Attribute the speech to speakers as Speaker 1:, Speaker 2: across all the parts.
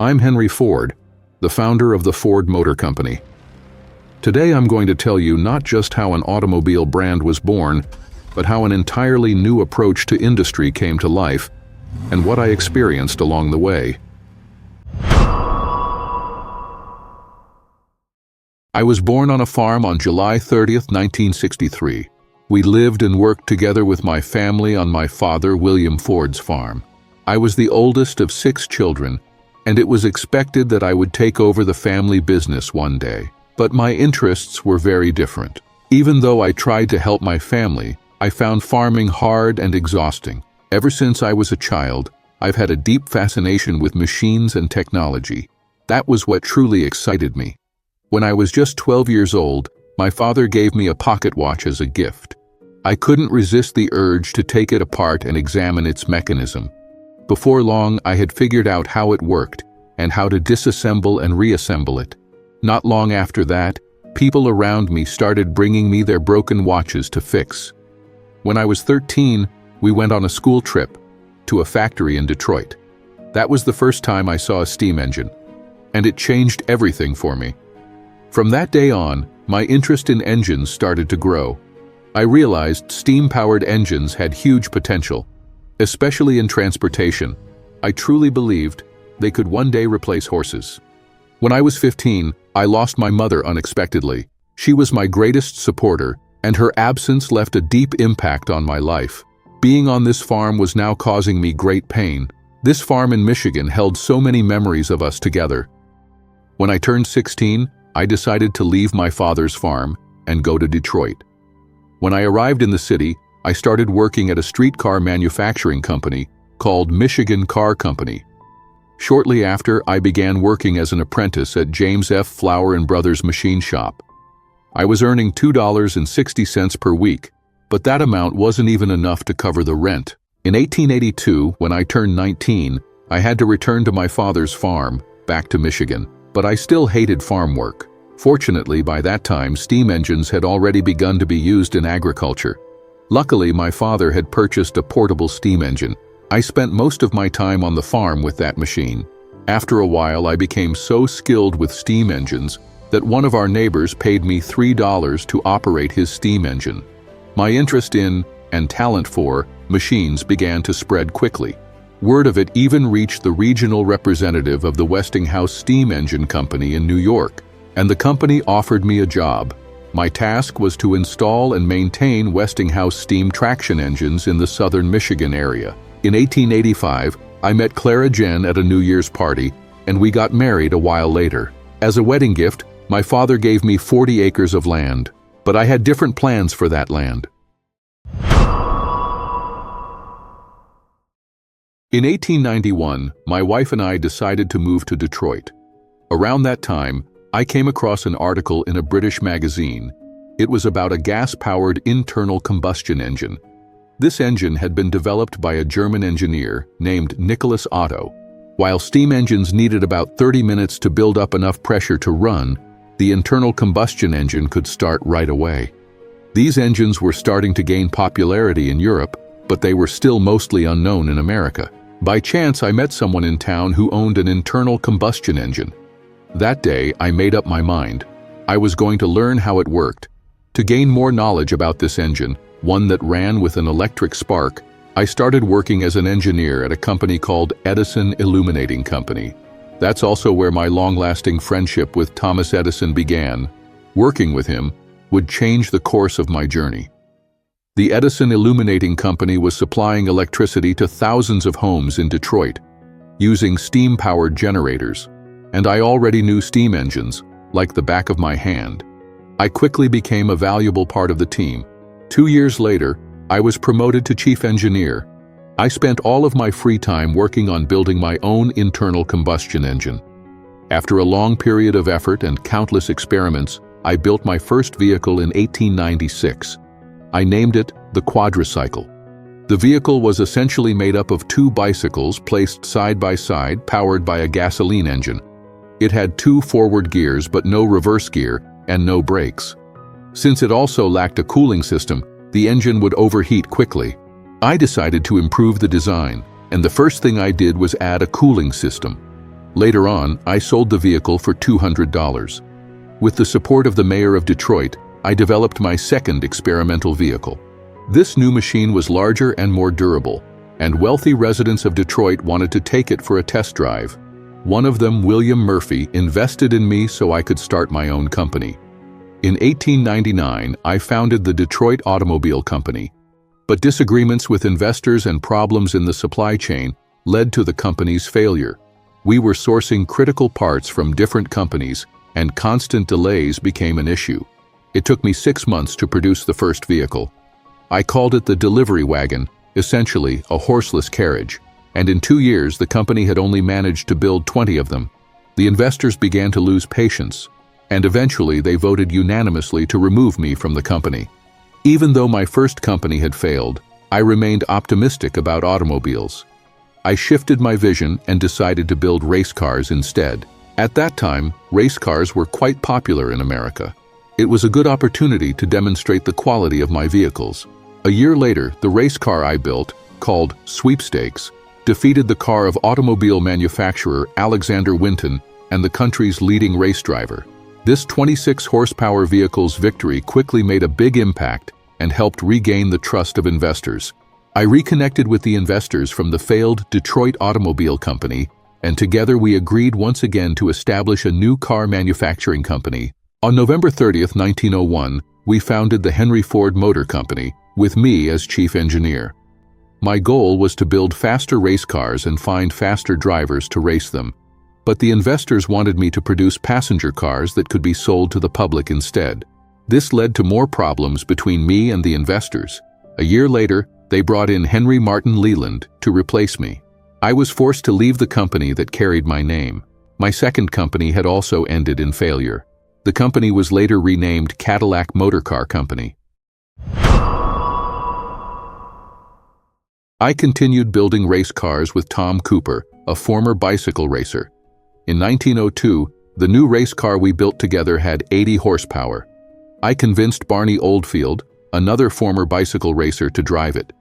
Speaker 1: I'm Henry Ford, the founder of the Ford Motor Company. Today I'm going to tell you not just how an automobile brand was born, but how an entirely new approach to industry came to life, and what I experienced along the way. I was born on a farm on July 30th, 1963. We lived and worked together with my family on my father, William Ford's farm. I was the oldest of 6 children, and it was expected that I would take over the family business one day. But my interests were very different. Even though I tried to help my family, I found farming hard and exhausting. Ever since I was a child, I've had a deep fascination with machines and technology. That was what truly excited me. When I was just 12 years old, my father gave me a pocket watch as a gift. I couldn't resist the urge to take it apart and examine its mechanism. Before long, I had figured out how it worked and how to disassemble and reassemble it. Not long after that, people around me started bringing me their broken watches to fix. When I was 13, we went on a school trip to a factory in Detroit. That was the first time I saw a steam engine, and it changed everything for me. From that day on, my interest in engines started to grow. I realized steam-powered engines had huge potential, especially in transportation. I truly believed they could one day replace horses. When I was 15, I lost my mother unexpectedly. She was my greatest supporter, and her absence left a deep impact on my life. Being on this farm was now causing me great pain. This farm in Michigan held so many memories of us together. When I turned 16, I decided to leave my father's farm and go to Detroit. When I arrived in the city, I started working at a streetcar manufacturing company called Michigan Car Company. Shortly after, I began working as an apprentice at James F. Flower & Brothers Machine Shop. I was earning $2.60 per week, but that amount wasn't even enough to cover the rent. In 1882, when I turned 19, I had to return to my father's farm, back to Michigan. But I still hated farm work. Fortunately, by that time, steam engines had already begun to be used in agriculture. Luckily, my father had purchased a portable steam engine. I spent most of my time on the farm with that machine. After a while, I became so skilled with steam engines that one of our neighbors paid me $3 to operate his steam engine. My interest in, and talent for, machines began to spread quickly. Word of it even reached the regional representative of the Westinghouse Steam Engine Company in New York, and the company offered me a job. My task was to install and maintain Westinghouse steam traction engines in the southern Michigan area. In 1885, I met Clara Jenn at a New Year's party, and we got married a while later. As a wedding gift, my father gave me 40 acres of land, but I had different plans for that land. In 1891, my wife and I decided to move to Detroit. Around that time, I came across an article in a British magazine. It was about a gas-powered internal combustion engine. This engine had been developed by a German engineer named Nicholas Otto. While steam engines needed about 30 minutes to build up enough pressure to run, the internal combustion engine could start right away. These engines were starting to gain popularity in Europe, but they were still mostly unknown in America. By chance, I met someone in town who owned an internal combustion engine. That day, I made up my mind. I was going to learn how it worked. To gain more knowledge about this engine, one that ran with an electric spark, I started working as an engineer at a company called Edison Illuminating Company. That's also where my long-lasting friendship with Thomas Edison began. Working with him would change the course of my journey. The Edison Illuminating Company was supplying electricity to thousands of homes in Detroit, using steam-powered generators, and I already knew steam engines like the back of my hand. I quickly became a valuable part of the team. 2 years later, I was promoted to chief engineer. I spent all of my free time working on building my own internal combustion engine. After a long period of effort and countless experiments, I built my first vehicle in 1896. I named it the Quadricycle. The vehicle was essentially made up of 2 bicycles placed side by side, powered by a gasoline engine. It had 2 forward gears but no reverse gear and no brakes. Since it also lacked a cooling system, the engine would overheat quickly. I decided to improve the design, and the first thing I did was add a cooling system. Later on, I sold the vehicle for $200. With the support of the mayor of Detroit, I developed my second experimental vehicle. This new machine was larger and more durable, and wealthy residents of Detroit wanted to take it for a test drive. One of them, William Murphy, invested in me so I could start my own company. In 1899, I founded the Detroit Automobile Company, but disagreements with investors and problems in the supply chain led to the company's failure. We were sourcing critical parts from different companies, and constant delays became an issue. It took me 6 months to produce the first vehicle. I called it the delivery wagon, essentially a horseless carriage, and in 2 years the company had only managed to build 20 of them. The investors began to lose patience, and eventually they voted unanimously to remove me from the company. Even though my first company had failed, I remained optimistic about automobiles. I shifted my vision and decided to build race cars instead. At that time, race cars were quite popular in America. It was a good opportunity to demonstrate the quality of my vehicles. A year later, the race car I built, called Sweepstakes, defeated the car of automobile manufacturer Alexander Winton and the country's leading race driver. This 26-horsepower vehicle's victory quickly made a big impact and helped regain the trust of investors. I reconnected with the investors from the failed Detroit Automobile Company, and together we agreed once again to establish a new car manufacturing company. On November 30th, 1901, we founded the Henry Ford Motor Company, with me as chief engineer. My goal was to build faster race cars and find faster drivers to race them, but the investors wanted me to produce passenger cars that could be sold to the public instead. This led to more problems between me and the investors. A year later, they brought in Henry Martin Leland to replace me. I was forced to leave the company that carried my name. My second company had also ended in failure. The company was later renamed Cadillac Motor Car Company. I continued building race cars with Tom Cooper, a former bicycle racer. In 1902, the new race car we built together had 80 horsepower. I convinced Barney Oldfield, another former bicycle racer, to drive it.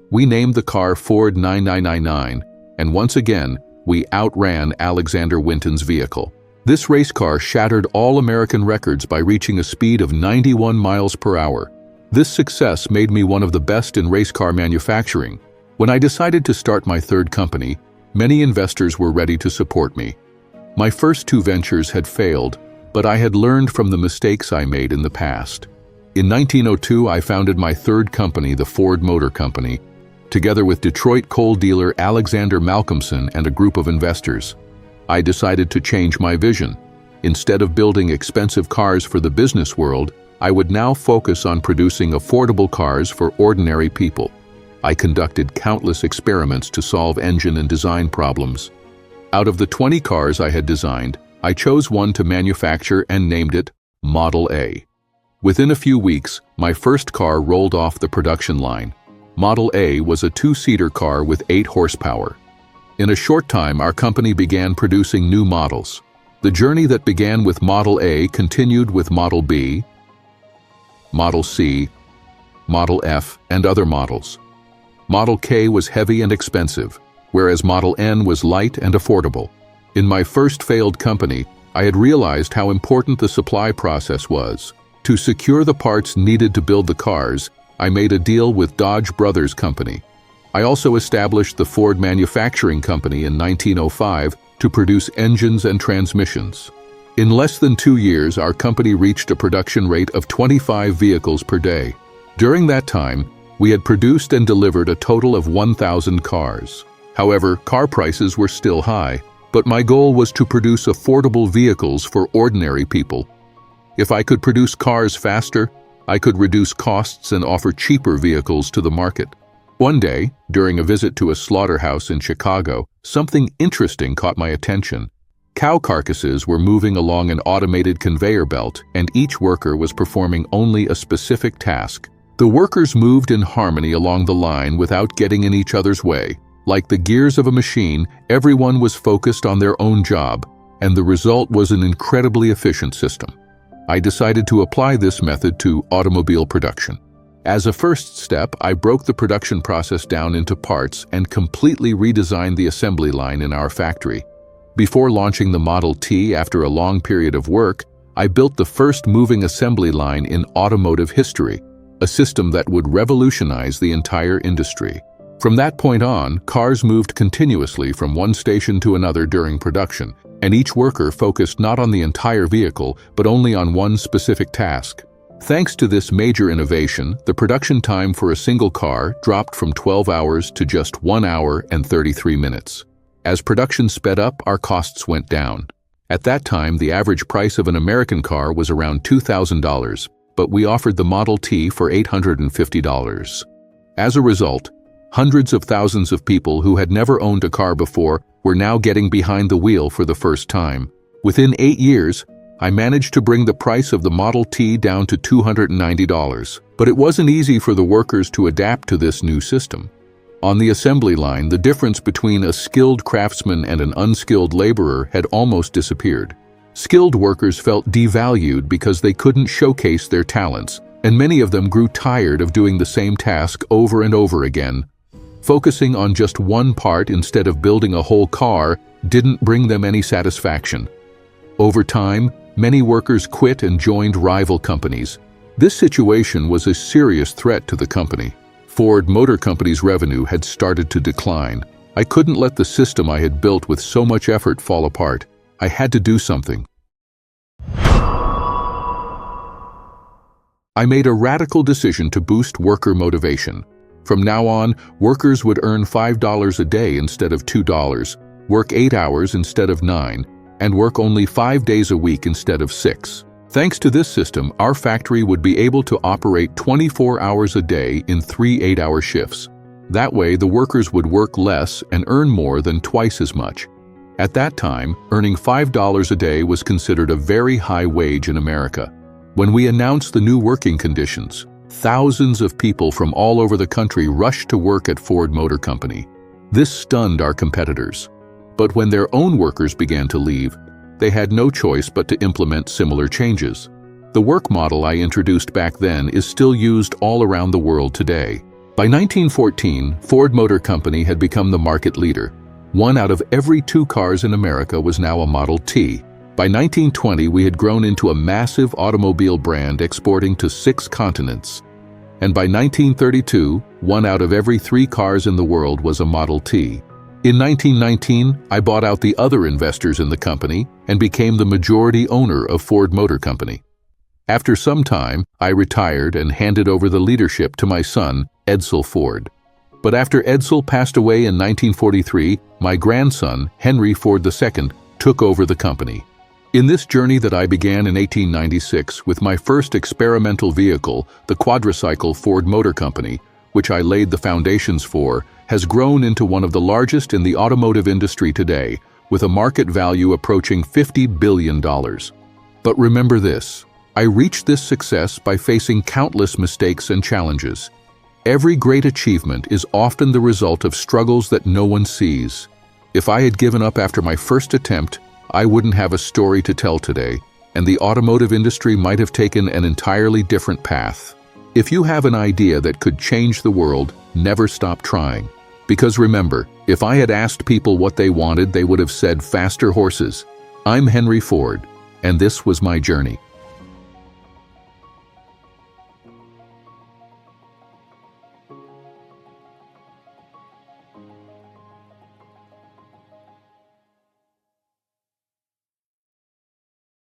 Speaker 1: We named the car Ford 9999, and once again, we outran Alexander Winton's vehicle. This race car shattered all American records by reaching a speed of 91 miles per hour. This success made me one of the best in race car manufacturing. When I decided to start my third company, many investors were ready to support me. My first 2 ventures had failed, but I had learned from the mistakes I made in the past. In 1902, I founded my third company, the Ford Motor Company, together with Detroit coal dealer Alexander Malcolmson and a group of investors. I decided to change my vision. Instead of building expensive cars for the business world, I would now focus on producing affordable cars for ordinary people. I conducted countless experiments to solve engine and design problems. Out of the 20 cars I had designed, I chose one to manufacture and named it Model A. Within a few weeks, my first car rolled off the production line. Model A was a 2-seater car with 8 horsepower. In a short time, our company began producing new models. The journey that began with Model A continued with Model B, Model C, Model F, and other models. Model K was heavy and expensive, whereas Model N was light and affordable. In my first failed company, I had realized how important the supply process was. To secure the parts needed to build the cars, I made a deal with Dodge Brothers Company. I also established the Ford Manufacturing Company in 1905 to produce engines and transmissions. In less than 2 years, our company reached a production rate of 25 vehicles per day. During that time, we had produced and delivered a total of 1,000 cars. However, car prices were still high, but my goal was to produce affordable vehicles for ordinary people. If I could produce cars faster, I could reduce costs and offer cheaper vehicles to the market. One day, during a visit to a slaughterhouse in Chicago, something interesting caught my attention. Cow carcasses were moving along an automated conveyor belt, and each worker was performing only a specific task. The workers moved in harmony along the line without getting in each other's way. Like the gears of a machine, everyone was focused on their own job, and the result was an incredibly efficient system. I decided to apply this method to automobile production. As a first step, I broke the production process down into parts and completely redesigned the assembly line in our factory. Before launching the Model T after a long period of work, I built the first moving assembly line in automotive history, a system that would revolutionize the entire industry. From that point on, cars moved continuously from one station to another during production, and each worker focused not on the entire vehicle, but only on one specific task. Thanks to this major innovation, the production time for a single car dropped from 12 hours to just 1 hour and 33 minutes. As production sped up, our costs went down. At that time, the average price of an American car was around $2,000, but we offered the Model T for $850. As a result, hundreds of thousands of people who had never owned a car before were now getting behind the wheel for the first time. Within 8 years, I managed to bring the price of the Model T down to $290. But it wasn't easy for the workers to adapt to this new system. On the assembly line, the difference between a skilled craftsman and an unskilled laborer had almost disappeared. Skilled workers felt devalued because they couldn't showcase their talents, and many of them grew tired of doing the same task over and over again. Focusing on just one part instead of building a whole car didn't bring them any satisfaction. Over time, many workers quit and joined rival companies. This situation was a serious threat to the company. Ford Motor Company's revenue had started to decline. I couldn't let the system I had built with so much effort fall apart. I had to do something. I made a radical decision to boost worker motivation. From now on, workers would earn $5 a day instead of $2, work 8 hours instead of 9, and work only 5 days a week instead of 6. Thanks to this system, our factory would be able to operate 24 hours a day in 3 8-hour shifts. That way, the workers would work less and earn more than twice as much. At that time, earning $5 a day was considered a very high wage in America. When we announced the new working conditions, thousands of people from all over the country rushed to work at Ford Motor Company. This stunned our competitors. But when their own workers began to leave, they had no choice but to implement similar changes. The work model I introduced back then is still used all around the world today. By 1914, Ford Motor Company had become the market leader. 1 out of every 2 cars in America was now a Model T. By 1920, we had grown into a massive automobile brand exporting to 6 continents. And by 1932, 1 out of every 3 cars in the world was a Model T. In 1919, I bought out the other investors in the company and became the majority owner of Ford Motor Company. After some time, I retired and handed over the leadership to my son, Edsel Ford. But after Edsel passed away in 1943, my grandson, Henry Ford II, took over the company. In this journey that I began in 1896 with my first experimental vehicle, the quadricycle Ford Motor Company, which I laid the foundations for, has grown into one of the largest in the automotive industry today, with a market value approaching $50 billion. But remember this, I reached this success by facing countless mistakes and challenges. Every great achievement is often the result of struggles that no one sees. If I had given up after my first attempt, I wouldn't have a story to tell today, and the automotive industry might have taken an entirely different path. If you have an idea that could change the world, never stop trying. Because remember, if I had asked people what they wanted, they would have said faster horses. I'm Henry Ford, and this was my journey.